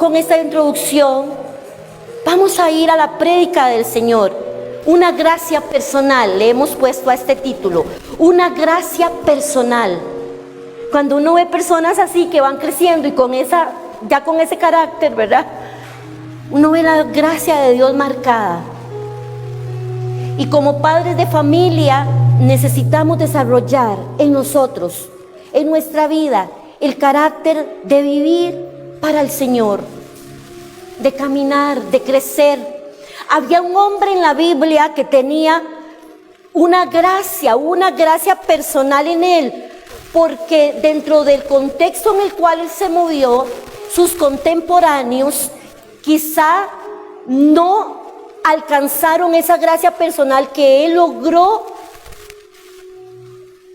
con esta introducción, vamos a ir a la prédica del Señor. Una gracia personal, le hemos puesto a este título, una gracia personal. Cuando uno ve personas así que van creciendo y con ese carácter, ¿verdad? Uno ve la gracia de Dios marcada. Y como padres de familia necesitamos desarrollar en nosotros, en nuestra vida, el carácter de vivir para el Señor, de caminar, de crecer. Había un hombre en la Biblia que tenía una gracia personal en él, porque dentro del contexto en el cual él se movió, sus contemporáneos quizá no alcanzaron esa gracia personal que él logró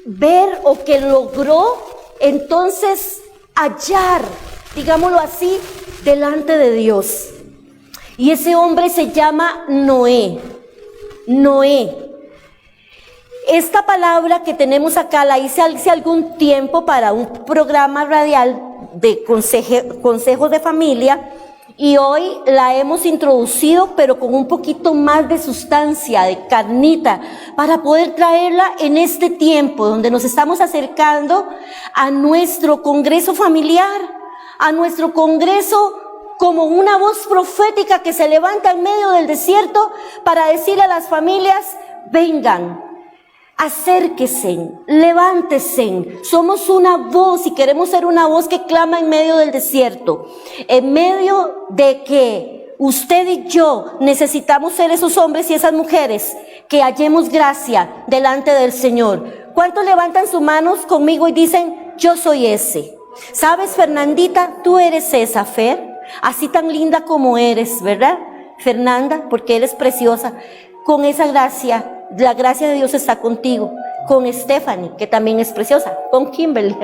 ver o que logró entonces hallar, digámoslo así, delante de Dios. Y ese hombre se llama Noé. Noé. Esta palabra que tenemos acá la hice hace algún tiempo para un programa radial de consejos de familia, y hoy la hemos introducido, pero con un poquito más de sustancia, de carnita, para poder traerla en este tiempo donde nos estamos acercando a nuestro congreso familiar, a nuestro congreso como una voz profética que se levanta en medio del desierto para decirle a las familias: vengan, acérquense, levántense. Somos una voz y queremos ser una voz que clama en medio del desierto, en medio de que usted y yo necesitamos ser esos hombres y esas mujeres que hallemos gracia delante del Señor. ¿Cuántos levantan sus manos conmigo y dicen: yo soy ese? ¿Sabes, Fernandita? Tú eres esa, Fer, así tan linda como eres, ¿verdad, Fernanda? Porque eres preciosa. Con esa gracia, la gracia de Dios está contigo. Con Stephanie, que también es preciosa, con Kimberly,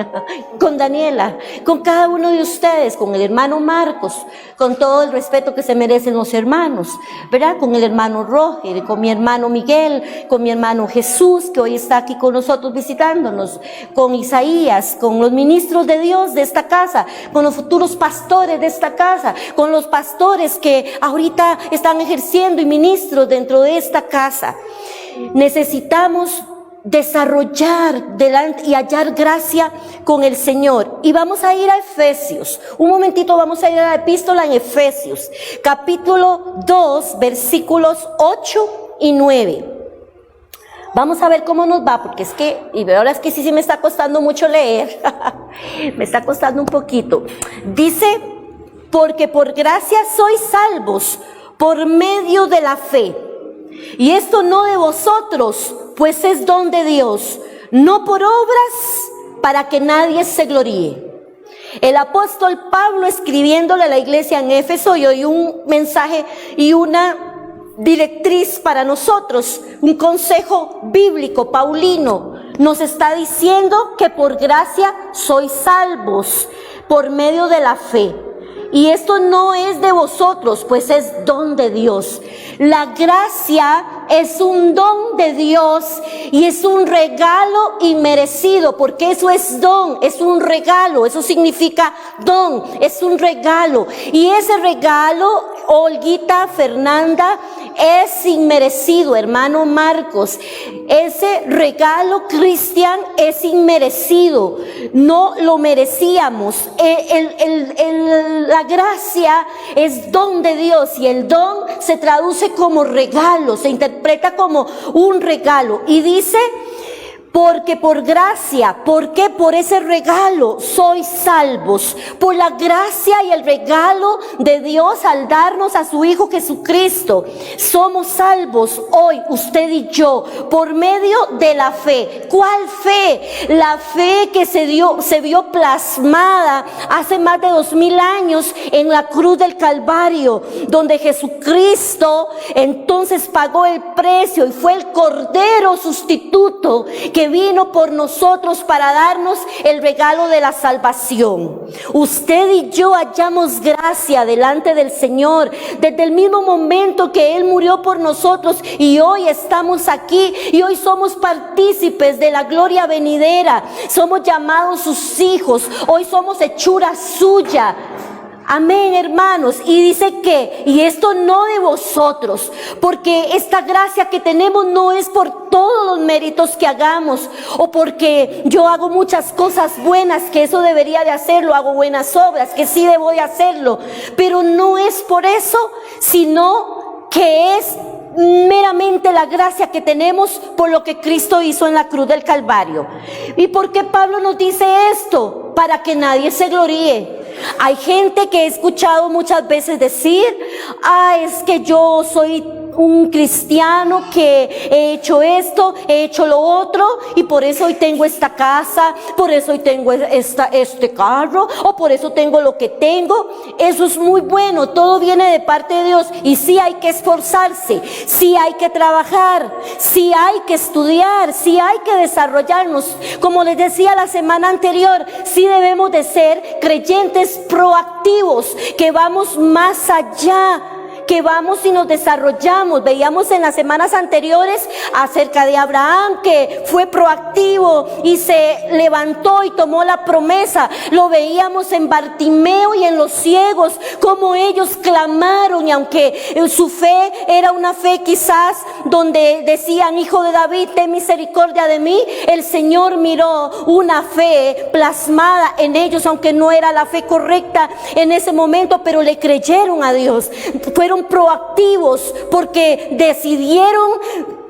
con Daniela, con cada uno de ustedes, con el hermano Marcos, con todo el respeto que se merecen los hermanos, ¿verdad? Con el hermano Roger, con mi hermano Miguel, con mi hermano Jesús, que hoy está aquí con nosotros visitándonos, con Isaías, con los ministros de Dios de esta casa, con los futuros pastores de esta casa, con los pastores que ahorita están ejerciendo y ministros dentro de esta casa. Necesitamos desarrollar delante y hallar gracia con el Señor. Y vamos a ir a Efesios. Un momentito, vamos a ir a la epístola en Efesios, capítulo 2, versículos 8 y 9. Vamos a ver cómo nos va, porque es que, y ahora es que sí me está costando mucho leer. Me está costando un poquito. Dice: porque por gracia sois salvos por medio de la fe. Y esto no de vosotros, pues es don de Dios, no por obras, para que nadie se gloríe. El apóstol Pablo, escribiéndole a la iglesia en Éfeso, y hoy un mensaje y una directriz para nosotros, un consejo bíblico paulino, nos está diciendo que por gracia sois salvos por medio de la fe. Y esto no es de vosotros, pues es don de Dios. La gracia es un don de Dios y es un regalo inmerecido, porque eso es don, es un regalo, eso significa don, es un regalo. Y ese regalo, Olguita, Fernanda, es inmerecido, hermano Marcos. Ese regalo, Cristian, es inmerecido, no lo merecíamos. La gracia es don de Dios, y el don se traduce como regalo, se interpreta como un regalo. Y dice: porque por gracia, porque por ese regalo sois salvos, por la gracia y el regalo de Dios al darnos a su Hijo Jesucristo. Somos salvos hoy, usted y yo, por medio de la fe. ¿Cuál fe? La fe que se vio plasmada hace más de 2000 años en la cruz del Calvario, donde Jesucristo entonces pagó el precio y fue el Cordero sustituto que vino por nosotros para darnos el regalo de la salvación. Usted y yo hallamos gracia delante del Señor desde el mismo momento que Él murió por nosotros, y hoy estamos aquí y hoy somos partícipes de la gloria venidera. Somos llamados sus hijos, hoy somos hechura suya. Amén, hermanos. Y dice que, y esto no de vosotros, porque esta gracia que tenemos no es por todos los méritos que hagamos, o porque yo hago muchas cosas buenas, que eso debería de hacerlo, hago buenas obras, que sí debo de hacerlo, pero no es por eso, sino que es meramente la gracia que tenemos por lo que Cristo hizo en la cruz del Calvario. ¿Y por qué Pablo nos dice esto? Para que nadie se gloríe. Hay gente que he escuchado muchas veces decir: es que yo soy un cristiano que he hecho esto, he hecho lo otro, y por eso hoy tengo esta casa, por eso hoy tengo este carro, o por eso tengo lo que tengo. Eso es muy bueno, todo viene de parte de Dios, y sí hay que esforzarse, sí hay que trabajar, sí hay que estudiar, sí hay que desarrollarnos. Como les decía la semana anterior, sí debemos de ser creyentes proactivos, que vamos más allá, que vamos y nos desarrollamos. Veíamos en las semanas anteriores acerca de Abraham, que fue proactivo y se levantó y tomó la promesa. Lo veíamos en Bartimeo y en los ciegos, como ellos clamaron, y aunque su fe era una fe quizás donde decían: hijo de David, ten misericordia de mí, el Señor miró una fe plasmada en ellos, aunque no era la fe correcta en ese momento, pero le creyeron a Dios. Fueron proactivos porque decidieron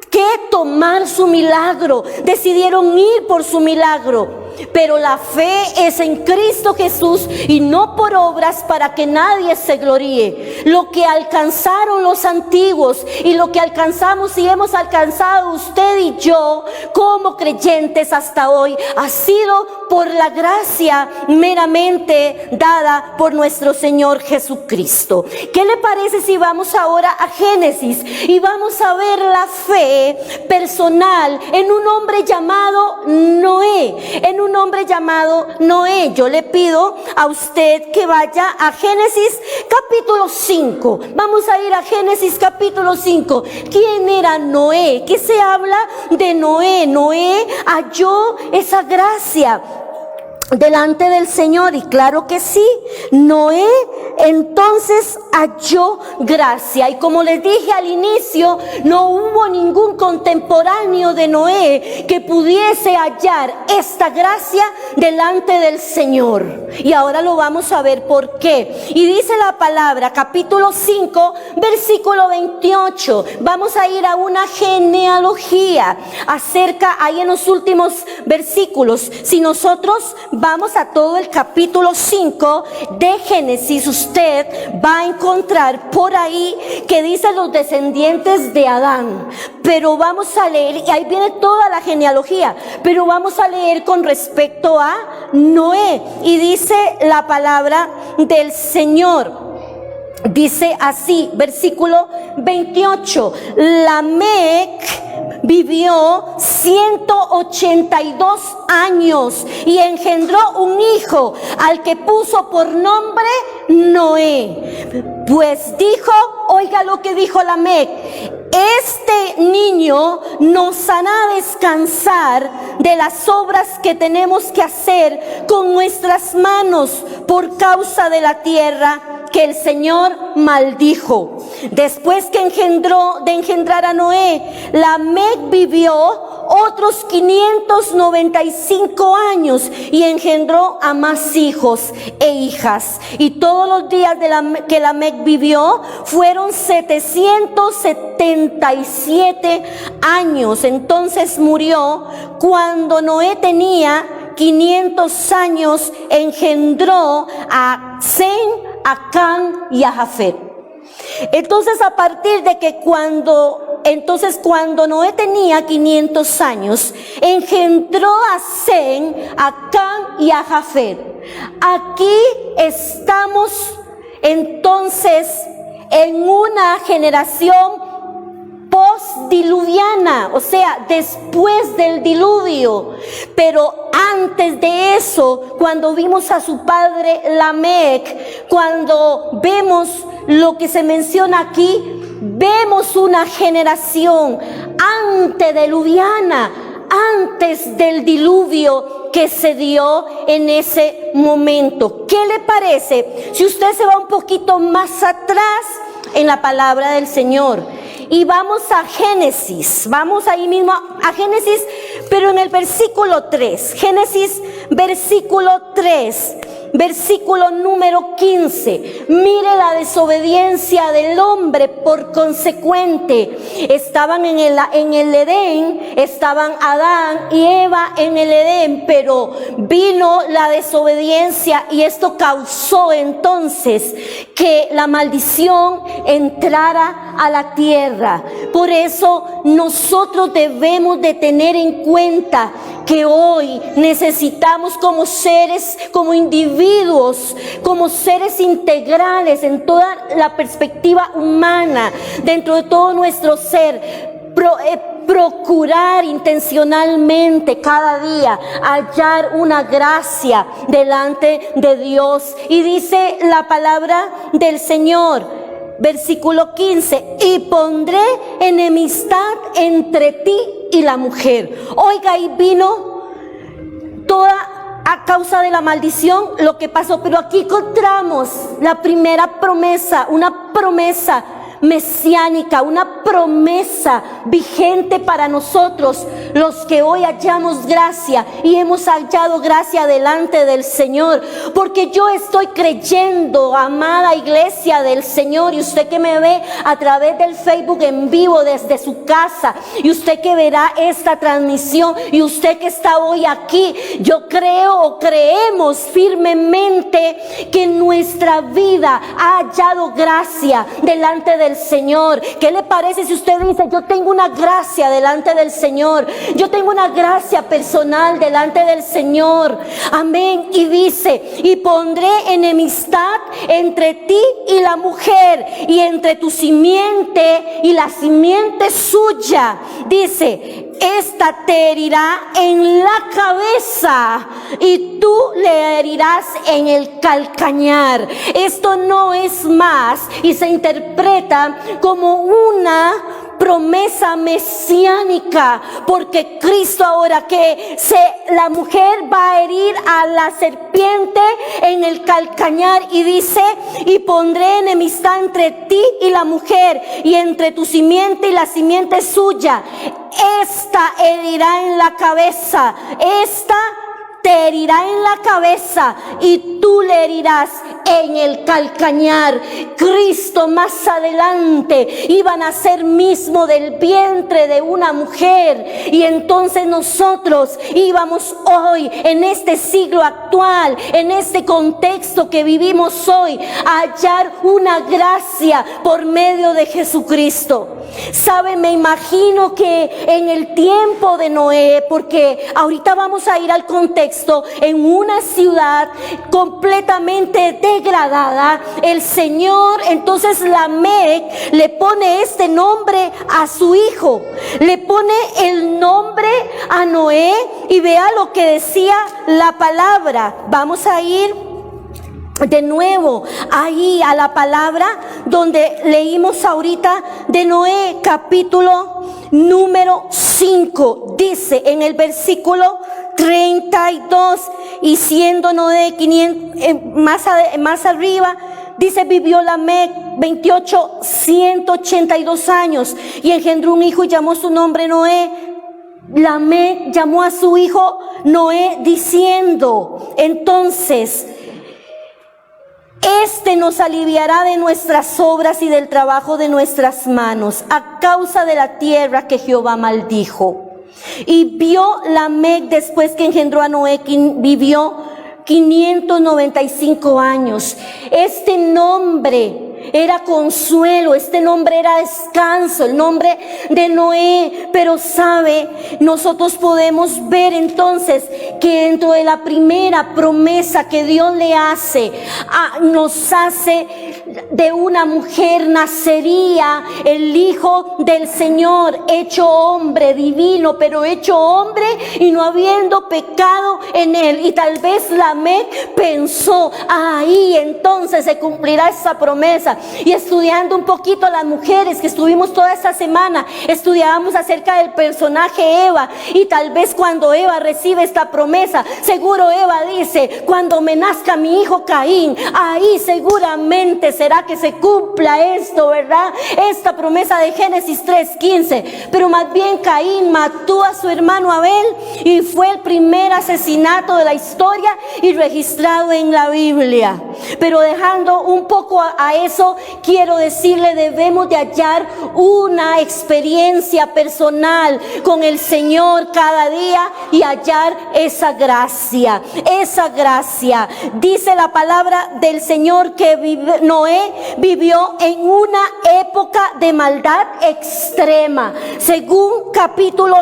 que tomar su milagro, decidieron ir por su milagro. Pero la fe es en Cristo Jesús y no por obras, para que nadie se gloríe. Lo que alcanzaron los antiguos y lo que alcanzamos y hemos alcanzado usted y yo como creyentes hasta hoy ha sido por la gracia meramente dada por nuestro Señor Jesucristo. ¿Qué le parece si vamos ahora a Génesis y vamos a ver la fe personal en un hombre llamado Noé? En un hombre llamado Noé. Yo le pido a usted que vaya a Génesis capítulo 5. Vamos a ir a Génesis capítulo 5. ¿Quién era Noé? ¿Qué se habla de Noé? Noé halló esa gracia delante del Señor, y claro que sí, Noé entonces halló gracia. Y como les dije al inicio, no hubo ningún contemporáneo de Noé que pudiese hallar esta gracia delante del Señor. Y ahora lo vamos a ver por qué. Y dice la palabra, capítulo 5, versículo 28. Vamos a ir a una genealogía acerca, ahí en los últimos versículos. Si nosotros vamos a todo el capítulo 5 de Génesis, usted va a encontrar por ahí que dice los descendientes de Adán. Pero vamos a leer, y ahí viene toda la genealogía, pero vamos a leer con respecto a Noé. Y dice la palabra del Señor. Dice así, versículo 28. Lamec vivió 182 años y engendró un hijo, al que puso por nombre Noé. Pues dijo, oiga lo que dijo Lamec: este niño nos hará descansar de las obras que tenemos que hacer con nuestras manos por causa de la tierra que el Señor maldijo. Después que de engendrar a Noé, Lamec vivió otros 595 años y engendró a más hijos e hijas. Y todos los días que Lamec vivió fueron 777 años. Entonces murió cuando Noé tenía 500 años, engendró a Sem, a Cam y a Jafet. Entonces a partir de que cuando Noé tenía 500 años, engendró a Sem, a Cam y a Jafet. Aquí estamos entonces en una generación postdiluviana, o sea, después del diluvio. Pero antes de eso, cuando vimos a su padre Lamec, cuando vemos lo que se menciona aquí, vemos una generación antediluviana, antes del diluvio que se dio en ese momento. ¿Qué le parece si usted se va un poquito más atrás en la palabra del Señor? Y vamos a Génesis, vamos ahí mismo a Génesis, pero en el versículo 3, Génesis versículo 3, versículo número 15. Mire la desobediencia del hombre por consecuente. Estaban en el Edén, estaban Adán y Eva en el Edén, pero vino la desobediencia y esto causó entonces que la maldición entrara a la tierra. Por eso nosotros debemos de tener en cuenta que hoy necesitamos como seres, como individuos, como seres integrales en toda la perspectiva humana, dentro de todo nuestro ser, procurar intencionalmente cada día hallar una gracia delante de Dios. Y dice la palabra del Señor, versículo 15, y pondré enemistad entre ti y la mujer. Oiga, y vino toda a causa de la maldición lo que pasó, pero aquí encontramos la primera promesa, una promesa mesiánica, una promesa vigente para nosotros, los que hoy hallamos gracia y hemos hallado gracia delante del Señor, porque yo estoy creyendo, amada iglesia del Señor, y usted que me ve a través del Facebook en vivo desde su casa, y usted que verá esta transmisión, y usted que está hoy aquí, yo creo o creemos firmemente que nuestra vida ha hallado gracia delante del Señor. ¿Qué le parece si usted dice: yo tengo una gracia delante del Señor, yo tengo una gracia personal delante del Señor? Amén. Y dice: y pondré enemistad entre ti y la mujer, y entre tu simiente y la simiente suya. Dice: esta te herirá en la cabeza y tú le herirás en el calcañar. Esto no es más y se interpreta como una promesa mesiánica, porque Cristo ahora la mujer va a herir a la serpiente en el calcañar, y dice: y pondré enemistad entre ti y la mujer, y entre tu simiente y la simiente suya. Esta herirá en la cabeza, esta te herirá en la cabeza y tú le herirás en el calcañar. Cristo más adelante iba a nacer mismo del vientre de una mujer, y entonces nosotros íbamos hoy, en este siglo actual, en este contexto que vivimos hoy, a hallar una gracia por medio de Jesucristo. ¿Sabe? Me imagino que en el tiempo de Noé, porque ahorita vamos a ir al contexto, en una ciudad completamente degradada, el Señor, entonces Lamec le pone este nombre a su hijo, le pone el nombre a Noé, y vea lo que decía la palabra. Vamos a ir de nuevo ahí a la palabra donde leímos ahorita de Noé, capítulo número 5. Dice en el versículo 32, y siendo Noé 500, más arriba, dice: vivió Lamec 182 años y engendró un hijo y llamó su nombre Noé. Lamec llamó a su hijo Noé diciendo: entonces este nos aliviará de nuestras obras y del trabajo de nuestras manos, a causa de la tierra que Jehová maldijo. Y vio Lamec, después que engendró a Noé, vivió 595 años. Este nombre era consuelo, este nombre era descanso, el nombre de Noé. Pero sabe, nosotros podemos ver entonces que dentro de la primera promesa que Dios le hace, nos hace de una mujer nacería el Hijo del Señor, hecho hombre, divino, pero hecho hombre y no habiendo pecado en él. Y tal vez Lamec pensó, ahí entonces se cumplirá esa promesa. Y estudiando un poquito las mujeres que estuvimos toda esta semana, estudiábamos acerca del personaje Eva, y tal vez cuando Eva recibe esta promesa, seguro Eva dice, cuando me nazca mi hijo Caín, ahí seguramente será que se cumpla esto, ¿verdad? Esta promesa de Génesis 3:15. Pero más bien Caín mató a su hermano Abel y fue el primer asesinato de la historia y registrado en la Biblia. Pero dejando un poco a eso, quiero decirle, debemos de hallar una experiencia personal con el Señor cada día y hallar esa gracia, esa gracia. Dice la palabra del Señor que Noé vivió en una época de maldad extrema, según capítulo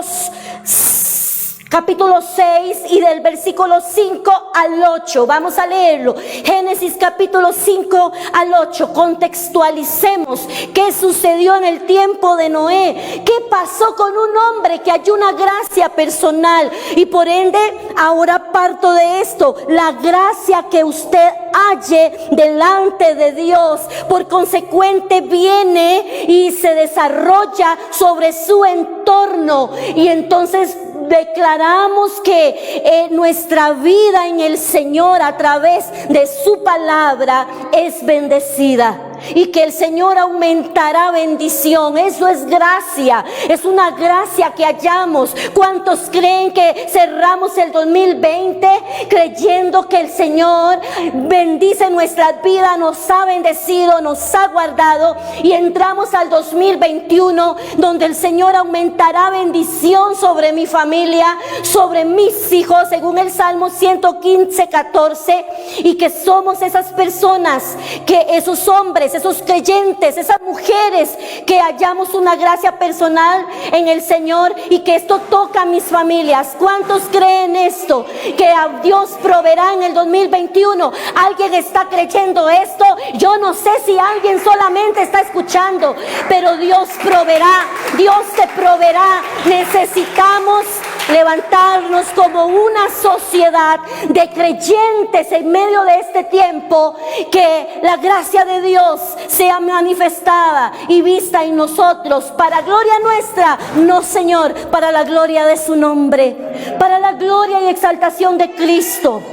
6 y del versículo 5 al 8. Vamos a leerlo. Génesis capítulo 5 al 8. Contextualicemos qué sucedió en el tiempo de Noé. ¿Qué pasó con un hombre que halló una gracia personal? Y por ende, ahora parto de esto. La gracia que usted halle delante de Dios, por consecuente, viene y se desarrolla sobre su entorno. Y entonces declaramos que nuestra vida en el Señor a través de su palabra es bendecida y que el Señor aumentará bendición. Eso es gracia, es una gracia que hallamos. ¿Cuántos creen que cerramos el 2020 creyendo que el Señor bendice nuestras vidas, nos ha bendecido, nos ha guardado, y entramos al 2021 donde el Señor aumentará bendición sobre mi familia, sobre mis hijos, según el Salmo 115:14, y que somos esas personas, que esos hombres, esos creyentes, esas mujeres que hallamos una gracia personal en el Señor y que esto toca a mis familias. ¿Cuántos creen esto? Que a Dios proveerá en el 2021. ¿Alguien está creyendo esto? Yo no sé si alguien solamente está escuchando, pero Dios proveerá, Dios te proveerá. Necesitamos levantarnos como una sociedad de creyentes en medio de este tiempo, que la gracia de Dios sea manifestada y vista en nosotros para gloria nuestra, no, Señor, para la gloria de su nombre, para la gloria y exaltación de Cristo.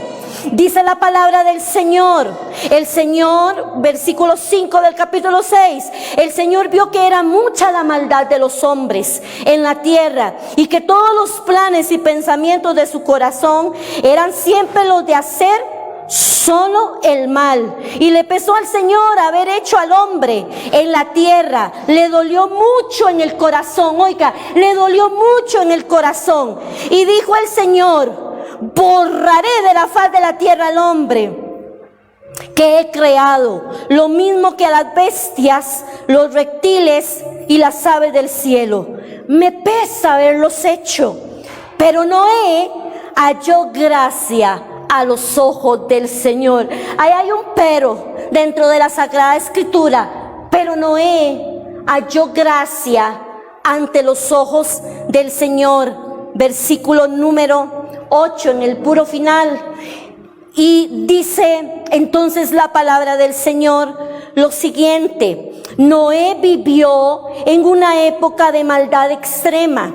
Dice la palabra del Señor, el Señor, versículo 5 del capítulo 6, el Señor vio que era mucha la maldad de los hombres en la tierra y que todos los planes y pensamientos de su corazón eran siempre los de hacer solo el mal. Y le pesó al Señor haber hecho al hombre en la tierra. Le dolió mucho en el corazón, oiga, le dolió mucho en el corazón. Y dijo el Señor: borraré de la faz de la tierra al hombre que he creado, lo mismo que a las bestias, los reptiles y las aves del cielo. Me pesa haberlos hecho. Pero Noé halló gracia a los ojos del Señor. Ahí hay un pero dentro de la Sagrada Escritura. Pero Noé halló gracia ante los ojos del Señor. Versículo número 8 en el puro final. Y dice entonces la palabra del Señor lo siguiente: Noé vivió en una época de maldad extrema.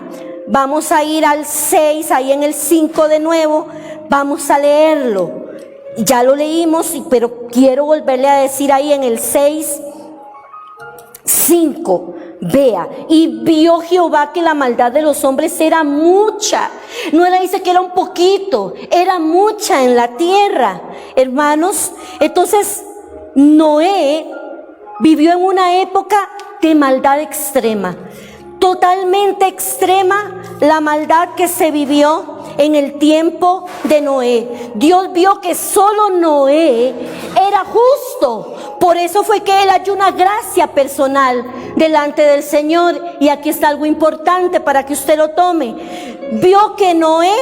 Vamos a ir al 6, ahí en el 5 de nuevo, vamos a leerlo. Ya lo leímos, pero quiero volverle a decir ahí en el 6:5. Vea, y vio Jehová que la maldad de los hombres era mucha. No era, dice que era un poquito, era mucha en la tierra, hermanos. Entonces Noé vivió en una época de maldad extrema, totalmente extrema, la maldad que se vivió en el tiempo de Noé. Dios vio que solo Noé era justo. Por eso fue que él halló una gracia personal delante del Señor. Y aquí está algo importante para que usted lo tome. Vio que Noé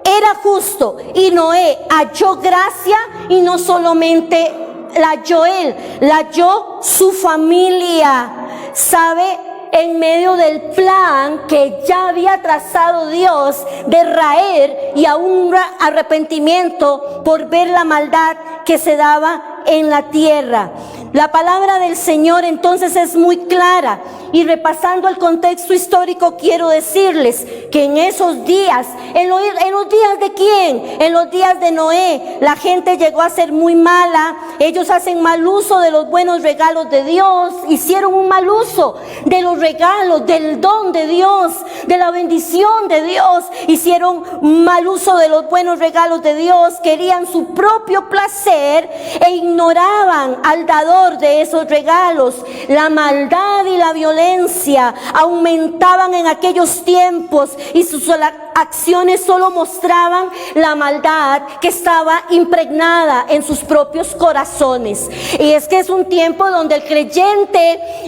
era justo y Noé halló gracia, y no solamente la halló su familia, ¿sabe? En medio del plan que ya había trazado Dios de raer y a un arrepentimiento por ver la maldad que se daba en la tierra. La palabra del Señor entonces es muy clara, y repasando el contexto histórico quiero decirles que en esos días, en los días de quién, en los días de Noé, la gente llegó a ser muy mala. Ellos hacen mal uso de los buenos regalos de Dios, hicieron un mal uso de los regalos, del don de Dios, de la bendición de Dios, hicieron mal uso de los buenos regalos de Dios, querían su propio placer e ignoraban al dador de esos regalos. La maldad y la violencia aumentaban en aquellos tiempos, y sus acciones solo mostraban la maldad que estaba impregnada en sus propios corazones. Y es que es un tiempo donde el creyente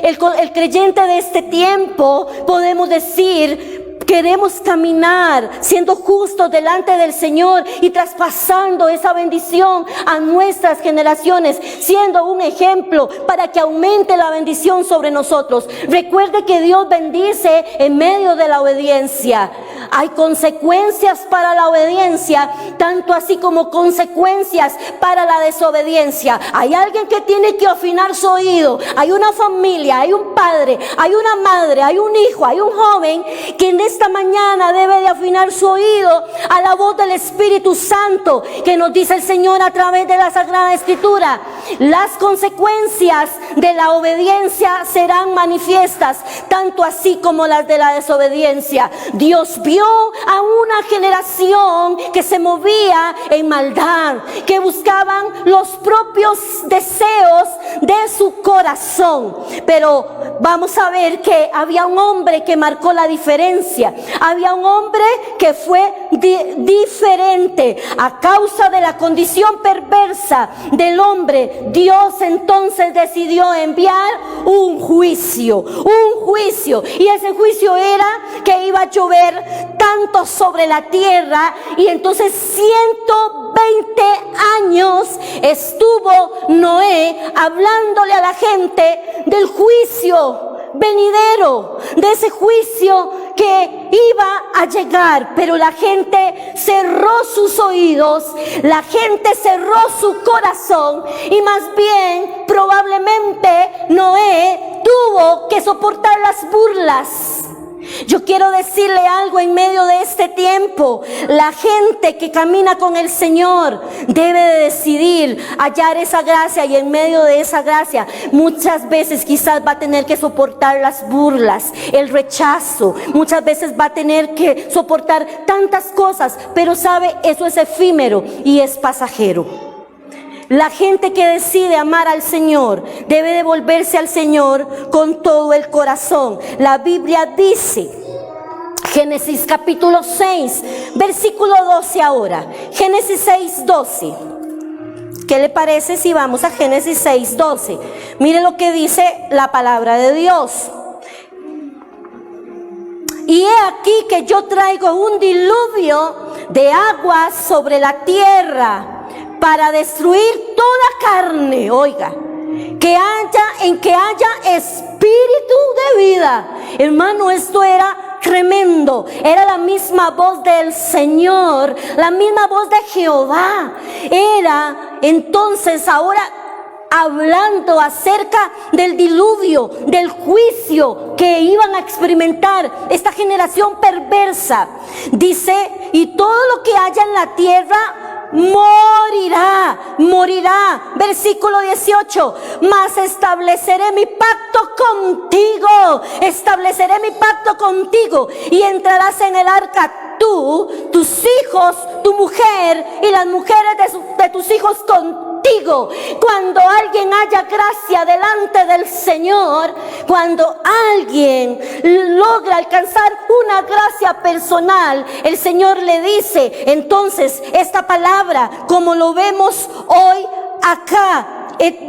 de este tiempo, podemos decir, queremos caminar siendo justos delante del Señor y traspasando esa bendición a nuestras generaciones, siendo un ejemplo para que aumente la bendición sobre nosotros. Recuerde que Dios bendice en medio de la obediencia. Hay consecuencias para la obediencia, tanto así como consecuencias para la desobediencia. Hay alguien que tiene que afinar su oído. Hay una familia, hay un padre, hay una madre, hay un hijo, hay un joven que en esta mañana debe de afinar su oído a la voz del Espíritu Santo, que nos dice el Señor a través de la Sagrada Escritura. Las consecuencias de la obediencia serán manifiestas, tanto así como las de la desobediencia. Dios vio a una generación que se movía en maldad, que buscaban los propios deseos de su corazón. Pero vamos a ver que había un hombre que marcó la diferencia. Había un hombre que fue diferente. A causa de la condición perversa del hombre, Dios entonces decidió enviar un juicio. Y ese juicio era que iba a llover tanto sobre la tierra, y entonces 120 años estuvo Noé hablándole a la gente del juicio venidero, de ese juicio que iba a llegar. Pero la gente cerró sus oídos, la gente cerró su corazón, y más bien probablemente Noé tuvo que soportar las burlas. Yo quiero decirle algo en medio de este tiempo. La gente que camina con el Señor debe de decidir hallar esa gracia, y en medio de esa gracia muchas veces quizás va a tener que soportar las burlas, el rechazo, muchas veces va a tener que soportar tantas cosas, pero sabe, eso es efímero y es pasajero. La gente que decide amar al Señor debe de volverse al Señor con todo el corazón. La Biblia dice, Génesis capítulo 6, versículo 12 ahora. Génesis 6, 12. ¿Qué le parece si vamos a Génesis 6, 12? Mire lo que dice la palabra de Dios. Y he aquí que yo traigo un diluvio de aguas sobre la tierra para destruir toda carne, oiga, en que haya espíritu de vida. Hermano, esto era tremendo. Era la misma voz del Señor, la misma voz de Jehová. Era entonces ahora hablando acerca del diluvio, del juicio que iban a experimentar esta generación perversa. Dice, y todo lo que haya en la tierra morirá. Versículo 18, mas estableceré mi pacto contigo, y entrarás en el arca tú, tus hijos, tu mujer y las mujeres de tus hijos contigo. Cuando alguien haya gracia delante del Señor, cuando alguien logra alcanzar una gracia personal, el Señor le dice entonces esta palabra, como lo vemos hoy acá,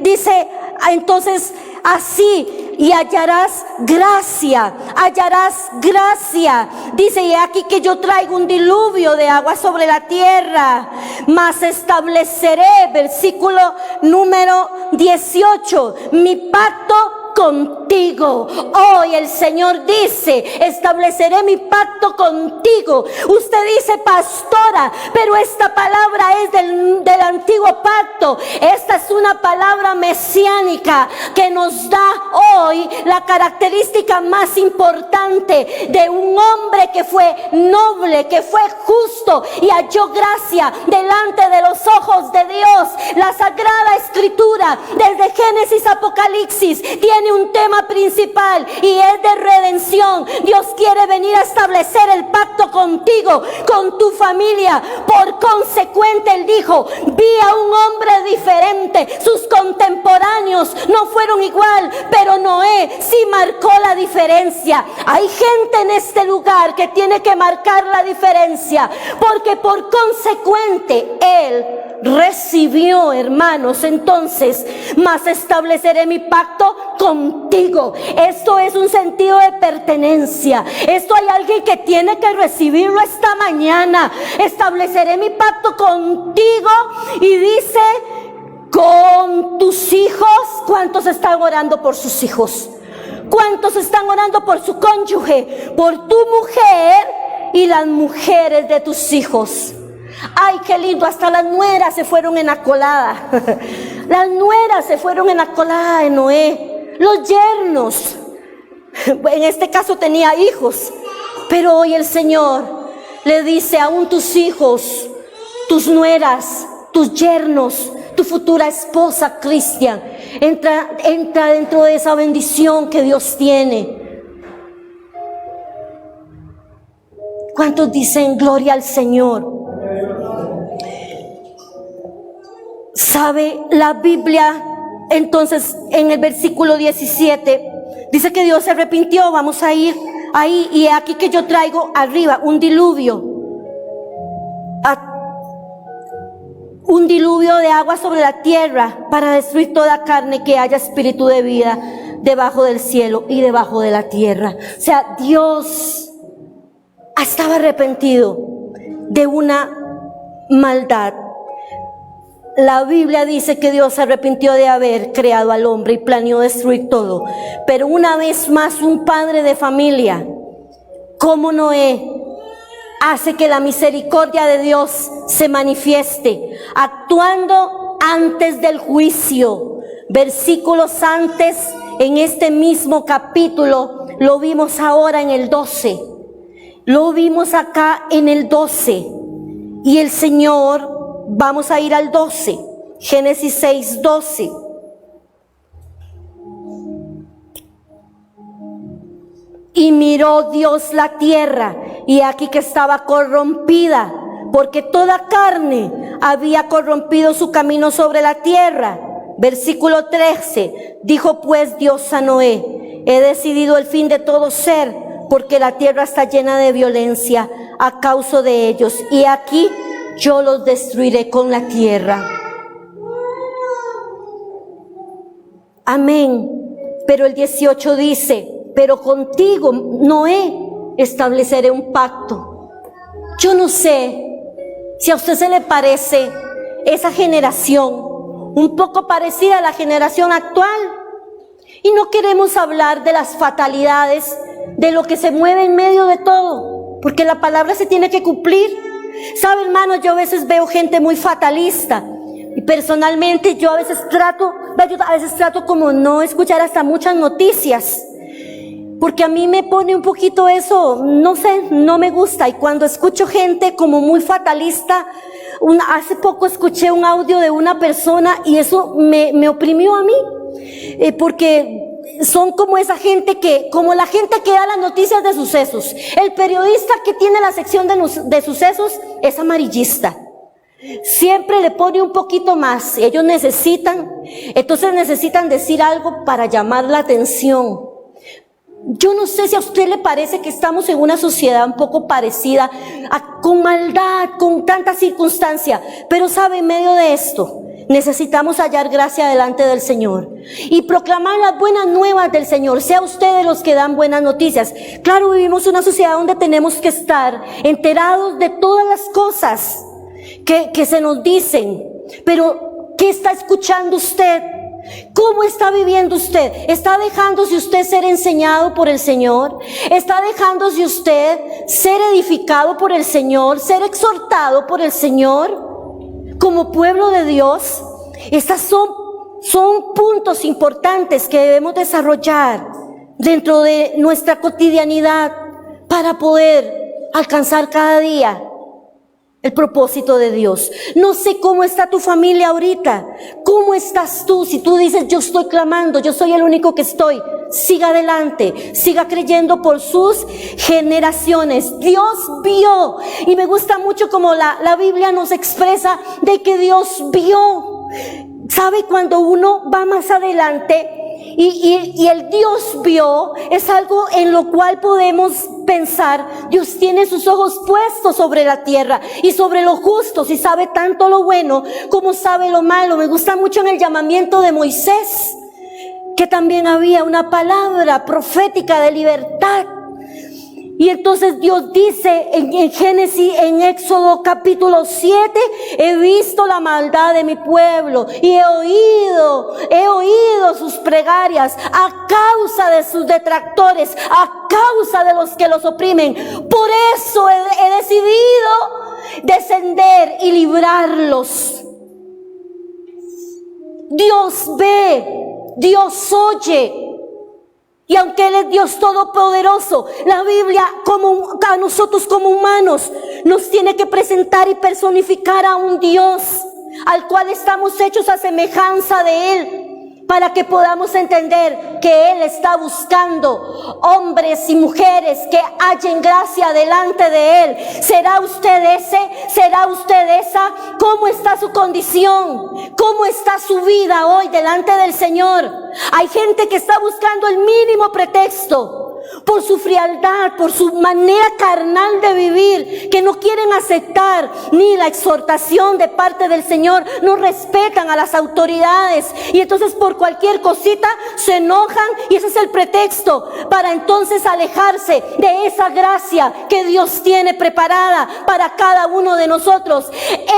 dice entonces así: y hallarás gracia, hallarás gracia. Dice, y aquí que yo traigo un diluvio de agua sobre la tierra, mas estableceré, versículo número 18, mi pacto contigo. Hoy el Señor dice, estableceré mi pacto contigo. Usted dice, pastora, pero esta palabra es del antiguo pacto. Esta es una palabra mesiánica que nos da hoy la característica más importante de un hombre que fue noble, que fue justo y halló gracia delante de los ojos de Dios. La Sagrada Escritura, desde Génesis a Apocalipsis, tiene un tema principal y es de redención. Dios quiere venir a establecer el pacto contigo, con tu familia. Por consecuente, Él dijo, vi a un hombre diferente. Sus contemporáneos no fueron igual, pero Noé sí marcó la diferencia. Hay gente en este lugar que tiene que marcar la diferencia, porque por consecuente Él recibió, hermanos, entonces, mas estableceré mi pacto contigo. Esto es un sentido de pertenencia. Esto hay alguien que tiene que recibirlo esta mañana. Estableceré mi pacto contigo, y dice, con tus hijos. ¿Cuántos están orando por sus hijos? ¿Cuántos están orando por su cónyuge, por tu mujer y las mujeres de tus hijos? Ay, qué lindo, hasta las nueras se fueron en la colada. Las nueras se fueron en la colada de Noé. Los yernos, en este caso tenía hijos, pero hoy el Señor le dice, aún tus hijos, tus nueras, tus yernos, tu futura esposa, Cristian, entra dentro de esa bendición que Dios tiene. ¿Cuántos dicen gloria al Señor? ¿Sabe? La Biblia, entonces, en el versículo 17, dice que Dios se arrepintió. Vamos a ir ahí, y aquí que yo traigo arriba un diluvio de agua sobre la tierra para destruir toda carne que haya espíritu de vida debajo del cielo y debajo de la tierra. O sea, Dios estaba arrepentido de una maldad. La Biblia dice que Dios se arrepintió de haber creado al hombre y planeó destruir todo. Pero una vez más, un padre de familia como Noé hace que la misericordia de Dios se manifieste, actuando antes del juicio. Versículos antes, en este mismo capítulo, lo vimos ahora en el 12. Lo vimos acá en el 12. Y el Señor... Vamos a ir al 12, Génesis 6, 12. Y miró Dios la tierra, y aquí que estaba corrompida, porque toda carne había corrompido su camino sobre la tierra. Versículo 13, dijo pues Dios a Noé, he decidido el fin de todo ser, porque la tierra está llena de violencia a causa de ellos, y aquí yo los destruiré con la tierra. Amén. Pero el 18 dice, pero contigo, Noé, estableceré un pacto. Yo no sé si a usted se le parece esa generación, un poco parecida a la generación actual. Y no queremos hablar de las fatalidades, de lo que se mueve en medio de todo, porque la palabra se tiene que cumplir. ¿Sabe, hermanos? Yo a veces veo gente muy fatalista, y personalmente yo a veces trato como no escuchar hasta muchas noticias, porque a mí me pone un poquito eso, no sé, no me gusta. Y cuando escucho gente como muy fatalista, hace poco escuché un audio de una persona y eso me oprimió a mí, porque son como esa gente como la gente que da las noticias de sucesos. El periodista que tiene la sección de sucesos es amarillista. Siempre le pone un poquito más. Ellos necesitan decir algo para llamar la atención. Yo no sé si a usted le parece que estamos en una sociedad un poco parecida, con maldad, con tanta circunstancia. Pero sabe, en medio de esto, Necesitamos hallar gracia delante del Señor y proclamar las buenas nuevas del Señor. Sea ustedes los que dan buenas noticias. Claro, vivimos una sociedad donde tenemos que estar enterados de todas las cosas que se nos dicen. Pero, ¿qué está escuchando usted? ¿Cómo está viviendo usted? ¿Está dejándose usted ser enseñado por el Señor? ¿Está dejándose usted ser edificado por el Señor? ¿Ser exhortado por el Señor? Como pueblo de Dios, estas son puntos importantes que debemos desarrollar dentro de nuestra cotidianidad para poder alcanzar cada día el propósito de Dios. No sé cómo está tu familia ahorita. ¿Cómo estás tú? Si tú dices, yo estoy clamando, yo soy el único que estoy, siga adelante, siga creyendo por sus generaciones. Dios vio, y me gusta mucho como la Biblia nos expresa de que Dios vio. ¿Sabe? Cuando uno va más adelante y el Dios vio, es algo en lo cual podemos pensar, Dios tiene sus ojos puestos sobre la tierra y sobre los justos, y sabe tanto lo bueno como sabe lo malo. Me gusta mucho en el llamamiento de Moisés, que también había una palabra profética de libertad. Y entonces Dios dice en Génesis, en Éxodo capítulo 7, he visto la maldad de mi pueblo y he oído sus plegarias a causa de sus detractores, a causa de los que los oprimen. Por eso he decidido descender y librarlos. Dios ve, Dios oye. Y aunque Él es Dios todopoderoso, la Biblia a nosotros como humanos nos tiene que presentar y personificar a un Dios al cual estamos hechos a semejanza de Él, para que podamos entender que Él está buscando hombres y mujeres que hallen gracia delante de Él. ¿Será usted ese? ¿Será usted esa? ¿Cómo está su condición? ¿Cómo está su vida hoy delante del Señor? Hay gente que está buscando el mínimo pretexto por su frialdad, por su manera carnal de vivir, que no quieren aceptar ni la exhortación de parte del Señor, no respetan a las autoridades, y entonces por cualquier cosita se enojan, y ese es el pretexto para entonces alejarse de esa gracia que Dios tiene preparada para cada uno de nosotros.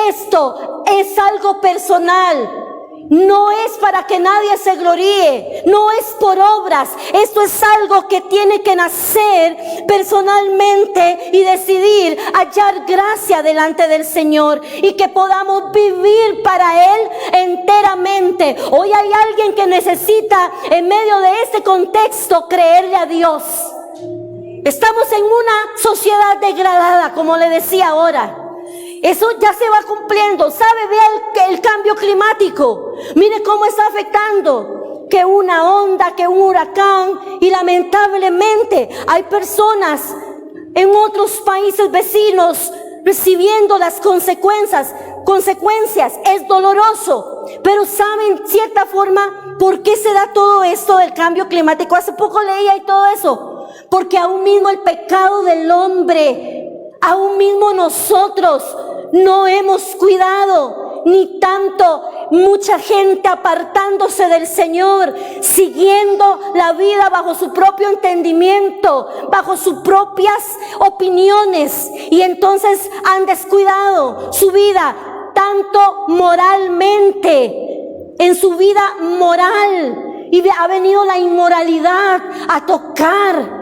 Esto es algo personal. No es para que nadie se gloríe, no es por obras. Esto es algo que tiene que nacer personalmente y decidir hallar gracia delante del Señor, y que podamos vivir para Él enteramente. Hoy hay alguien que necesita, en medio de este contexto, creerle a Dios. Estamos en una sociedad degradada, como le decía ahora. Eso ya se va cumpliendo. ¿Sabe? Vea el cambio climático. Mire cómo está afectando. Que una onda, que un huracán. Y lamentablemente hay personas en otros países vecinos recibiendo las consecuencias. Es doloroso. Pero ¿saben, cierta forma, por qué se da todo esto del cambio climático? Hace poco leía y todo eso. Porque aún mismo el pecado del hombre, aún mismo nosotros no hemos cuidado, ni tanto mucha gente apartándose del Señor, siguiendo la vida bajo su propio entendimiento, bajo sus propias opiniones, y entonces han descuidado su vida, tanto moralmente, en su vida moral, y ha venido la inmoralidad a tocar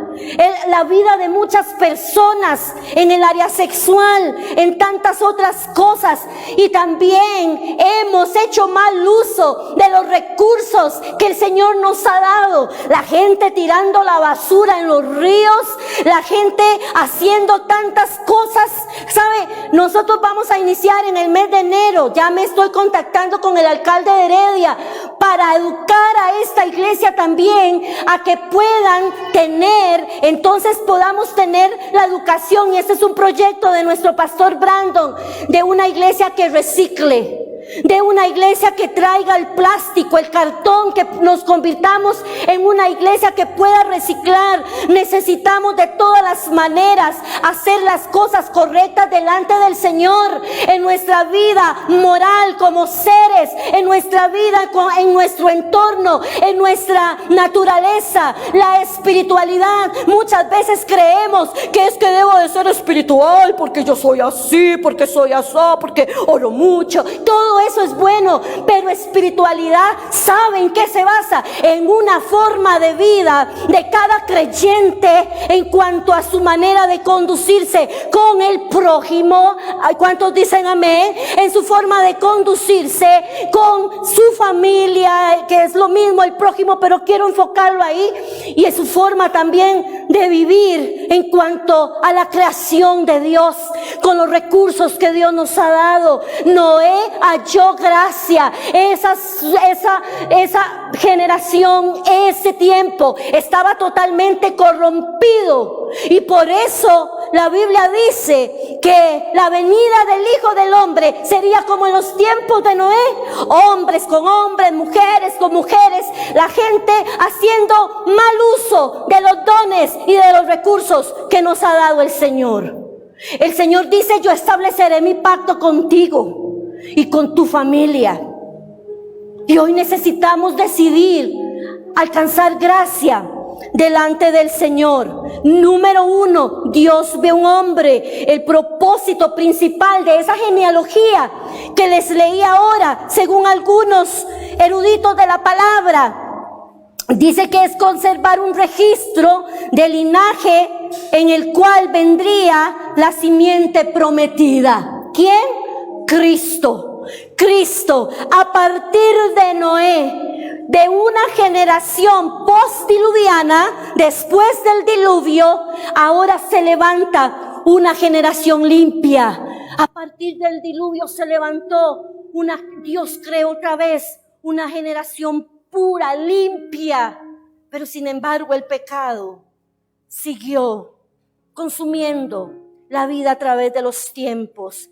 la vida de muchas personas en el área sexual, en tantas otras cosas, y también hemos hecho mal uso de los recursos que el Señor nos ha dado. La gente tirando la basura en los ríos, la gente haciendo tantas cosas. ¿Sabe? Nosotros vamos a iniciar en el mes de enero, ya me estoy contactando con el alcalde de Heredia para educar a esta iglesia también, a que puedan tener, entonces podamos tener la educación. Y este es un proyecto de nuestro pastor Brandon, de una iglesia que recicle. de una iglesia que traiga el plástico, el cartón, que nos convirtamos en una iglesia que pueda reciclar. Necesitamos de todas las maneras hacer las cosas correctas delante del Señor, en nuestra vida moral como seres, en nuestra vida, en nuestro entorno, en nuestra naturaleza, la espiritualidad. Muchas veces creemos que es que debo de ser espiritual porque yo soy así, porque soy así, porque oro mucho. Todo eso es bueno, pero espiritualidad, ¿saben qué se basa? En una forma de vida de cada creyente en cuanto a su manera de conducirse con el prójimo. ¿Cuántos dicen amén? En su forma de conducirse con su familia, que es lo mismo el prójimo, pero quiero enfocarlo ahí, y en su forma también de vivir en cuanto a la creación de Dios, con los recursos que Dios nos ha dado. Noé halló gracia. Esa generación, ese tiempo estaba totalmente corrompido, y por eso la Biblia dice que la venida del Hijo del Hombre sería como en los tiempos de Noé: hombres con hombres, mujeres con mujeres, la gente haciendo mal uso de los dones y de los recursos que nos ha dado el Señor. El Señor dice: yo estableceré mi pacto contigo y con tu familia. Y hoy necesitamos decidir alcanzar gracia delante del Señor. Número 1, Dios ve un hombre. El propósito principal de esa genealogía que les leí ahora, según algunos eruditos de la palabra, dice que es conservar un registro de linaje en el cual vendría la simiente prometida. ¿Quién? Cristo. Cristo, a partir de Noé, de una generación postdiluviana, después del diluvio, ahora se levanta una generación limpia. A partir del diluvio se levantó Dios creó otra vez una generación pura, limpia. Pero sin embargo el pecado siguió consumiendo la vida a través de los tiempos.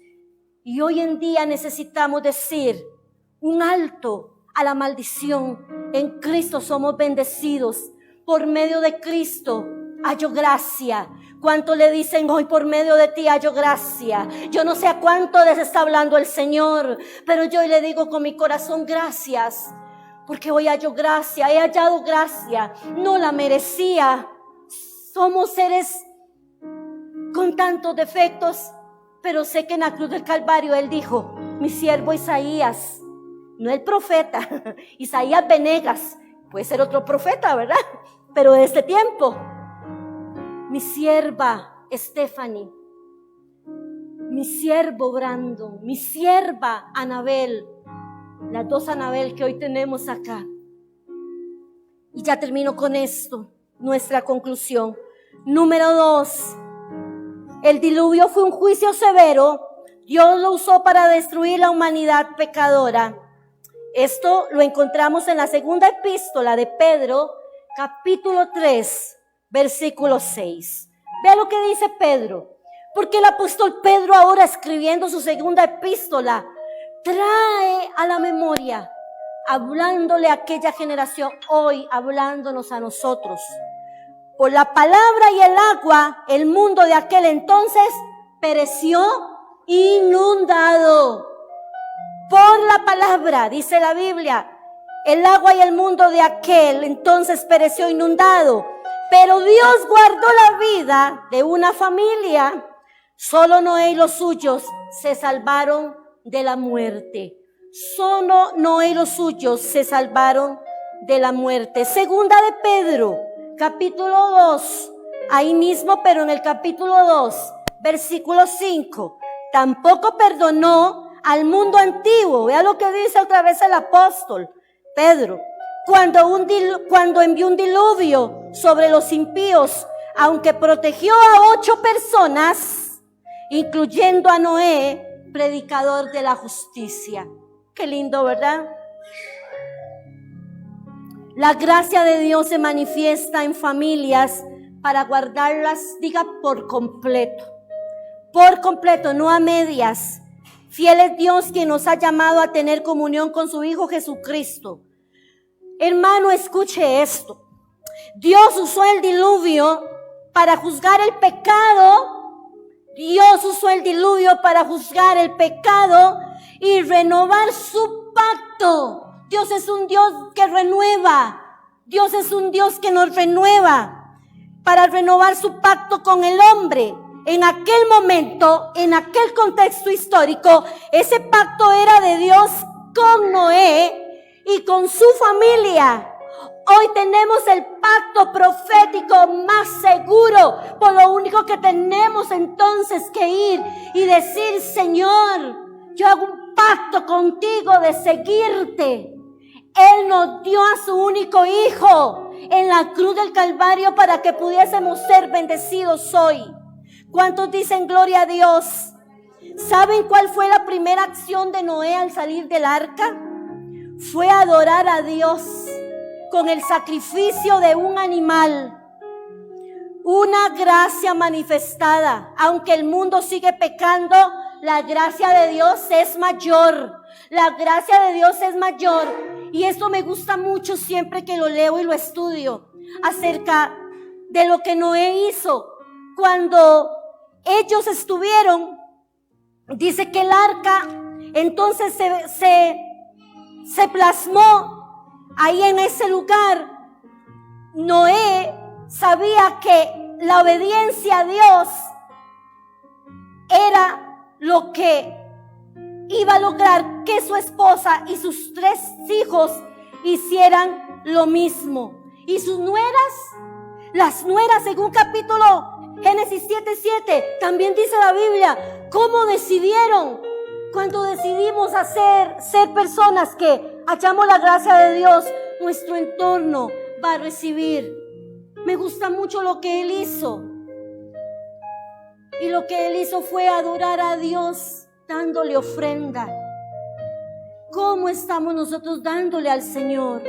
Y hoy en día necesitamos decir un alto a la maldición. En Cristo somos bendecidos. Por medio de Cristo hallo gracia. ¿Cuánto le dicen hoy: por medio de ti hallo gracia? Yo no sé a cuánto les está hablando el Señor, pero yo hoy le digo con mi corazón: gracias, porque hoy hallo gracia, he hallado gracia. No la merecía. Somos seres con tantos defectos, pero sé que en la cruz del Calvario Él dijo: mi siervo Isaías, no el profeta, Isaías Venegas, puede ser otro profeta, ¿verdad? Pero de este tiempo, mi sierva Stephanie, mi siervo Brandon, mi sierva Anabel, las dos Anabel que hoy tenemos acá. Y ya termino con esto, nuestra conclusión. Número 2. El diluvio fue un juicio severo. Dios lo usó para destruir la humanidad pecadora. Esto lo encontramos en la segunda epístola de Pedro, capítulo 3, versículo 6. Vea lo que dice Pedro. Porque el apóstol Pedro, ahora escribiendo su segunda epístola, trae a la memoria, hablándole a aquella generación, hoy hablándonos a nosotros. Por la palabra y el agua, el mundo de aquel entonces pereció inundado. Por la palabra, dice la Biblia, el agua y el mundo de aquel entonces pereció inundado. Pero Dios guardó la vida de una familia. Solo Noé y los suyos se salvaron de la muerte. Solo Noé y los suyos se salvaron de la muerte. Segunda de Pedro, capítulo 2, ahí mismo, pero en el capítulo 2, versículo 5, tampoco perdonó al mundo antiguo. Vea lo que dice otra vez el apóstol Pedro. Cuando envió un diluvio sobre los impíos, aunque protegió a 8 personas, incluyendo a Noé, predicador de la justicia. Qué lindo, ¿verdad? La gracia de Dios se manifiesta en familias para guardarlas, diga, por completo. Por completo, no a medias. Fiel es Dios quien nos ha llamado a tener comunión con su Hijo Jesucristo. Hermano, escuche esto. Dios usó el diluvio para juzgar el pecado. Dios usó el diluvio para juzgar el pecado y renovar su pacto. Dios es un Dios que renueva. Dios es un Dios que nos renueva para renovar su pacto con el hombre. En aquel momento, en aquel contexto histórico, ese pacto era de Dios con Noé y con su familia. Hoy tenemos el pacto profético más seguro, por lo único que tenemos entonces que ir y decir: Señor, yo hago un pacto contigo de seguirte. Él nos dio a su único Hijo en la cruz del Calvario para que pudiésemos ser bendecidos hoy. ¿Cuántos dicen gloria a Dios? ¿Saben cuál fue la primera acción de Noé al salir del arca? Fue adorar a Dios con el sacrificio de un animal. Una gracia manifestada. Aunque el mundo sigue pecando, la gracia de Dios es mayor. La gracia de Dios es mayor. Y esto me gusta mucho siempre que lo leo y lo estudio acerca de lo que Noé hizo. Cuando ellos estuvieron, dice que el arca entonces se plasmó ahí en ese lugar. Noé sabía que la obediencia a Dios era lo que iba a lograr que su esposa y sus 3 hijos hicieran lo mismo. Y sus nueras, las nueras, según capítulo Génesis 7:7, también dice la Biblia cómo decidieron. Cuando decidimos ser personas que hallamos la gracia de Dios, nuestro entorno va a recibir. Me gusta mucho lo que él hizo. Y lo que él hizo fue adorar a Dios dándole ofrenda. ¿Cómo estamos nosotros dándole al Señor?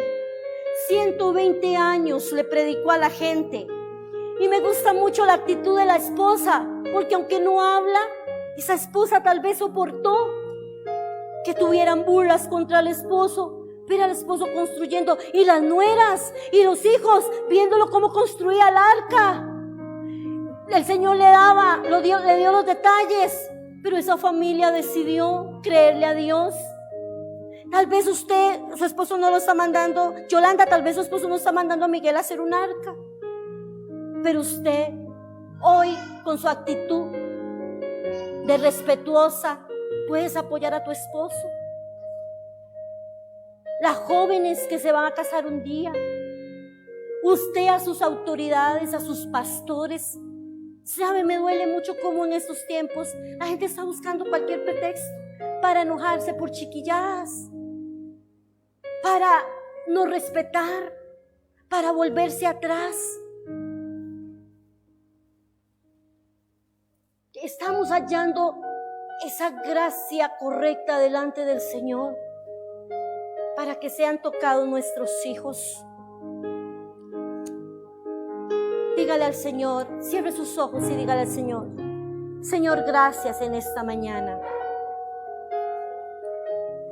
120 años le predicó a la gente. Y me gusta mucho la actitud de la esposa, porque aunque no habla, esa esposa tal vez soportó que tuvieran burlas contra el esposo, pero el esposo construyendo, y las nueras y los hijos viéndolo cómo construía el arca. El Señor le dio los detalles, pero esa familia decidió creerle a Dios. Tal vez su esposo no lo está mandando, Yolanda, tal vez su esposo no está mandando a Miguel a hacer un arca. Pero usted, hoy, con su actitud de respetuosa, puedes apoyar a tu esposo. Las jóvenes que se van a casar un día, usted a sus autoridades, a sus pastores. Sabe, me duele mucho cómo en estos tiempos la gente está buscando cualquier pretexto para enojarse por chiquilladas, para no respetar, para volverse atrás. Estamos hallando esa gracia correcta delante del Señor para que sean tocados nuestros hijos. Dígale al Señor, cierre sus ojos y dígale al Señor: Señor, gracias en esta mañana.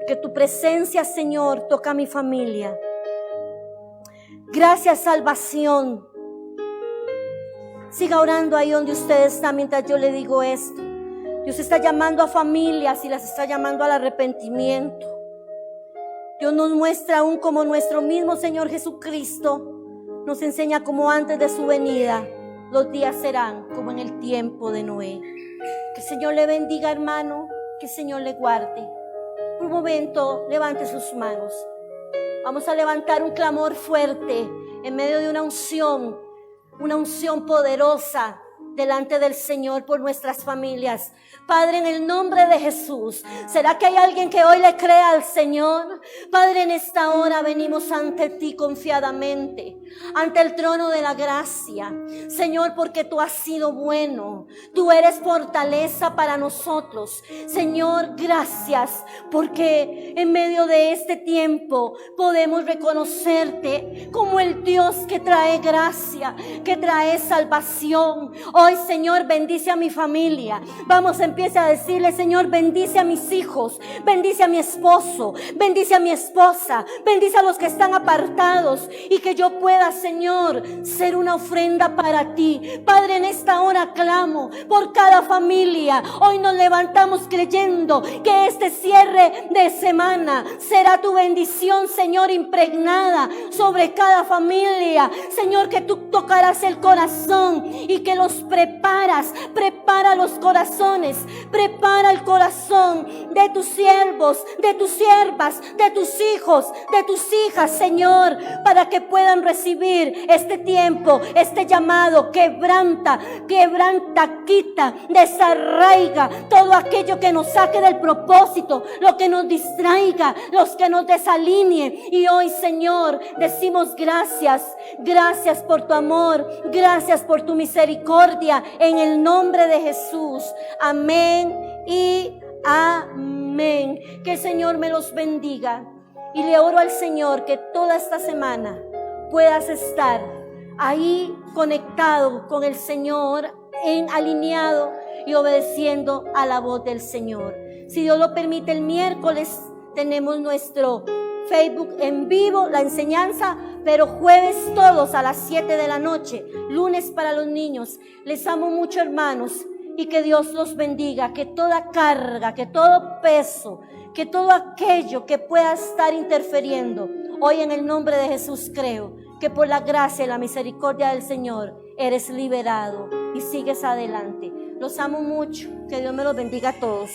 Que tu presencia, Señor, toca a mi familia. Gracias, salvación. Siga orando ahí donde usted está mientras yo le digo esto. Dios está llamando a familias y las está llamando al arrepentimiento. Dios nos muestra aún como nuestro mismo Señor Jesucristo nos enseña como antes de su venida los días serán como en el tiempo de Noé. Que el Señor le bendiga, hermano, que el Señor le guarde. Por un momento, levante sus manos. Vamos a levantar un clamor fuerte en medio de una unción poderosa delante del Señor por nuestras familias. Padre, en el nombre de Jesús, ¿será que hay alguien que hoy le crea al Señor? Padre, en esta hora venimos ante ti confiadamente, ante el trono de la gracia, Señor, porque tú has sido bueno, tú eres fortaleza para nosotros. Señor, gracias, porque en medio de este tiempo podemos reconocerte como el Dios que trae gracia, que trae salvación. Hoy, Señor, bendice a mi familia. Vamos, empieza a decirle, Señor, bendice a mis hijos, bendice a mi esposo, bendice a mi esposa, bendice a los que están apartados, y que yo pueda, Señor, ser una ofrenda para ti. Padre, en esta hora clamo por cada familia. Hoy nos levantamos creyendo que este cierre de semana será tu bendición, Señor, impregnada sobre cada familia. Señor, que tú tocarás el corazón y que los preparas. Prepara los corazones, prepara el corazón de tus siervos, de tus siervas, de tus hijos, de tus hijas, Señor, para que puedan recibir este tiempo, este llamado. Quebranta, quita, desarraiga todo aquello que nos saque del propósito, lo que nos distraiga, los que nos desalinee. Y hoy, Señor, decimos gracias, gracias por tu amor, gracias por tu misericordia, en el nombre de Jesús. Amén y amén. Que el Señor me los bendiga, y le oro al Señor que toda esta semana puedas estar ahí conectado con el Señor, alineado y obedeciendo a la voz del Señor. Si Dios lo permite, el miércoles tenemos nuestro Facebook en vivo, la enseñanza, pero jueves todos a las 7 de la noche, lunes para los niños. Les amo mucho, hermanos, y que Dios los bendiga, que toda carga, que todo peso, que todo aquello que pueda estar interfiriendo, hoy en el nombre de Jesús creo que por la gracia y la misericordia del Señor eres liberado y sigues adelante. Los amo mucho, que Dios me los bendiga a todos.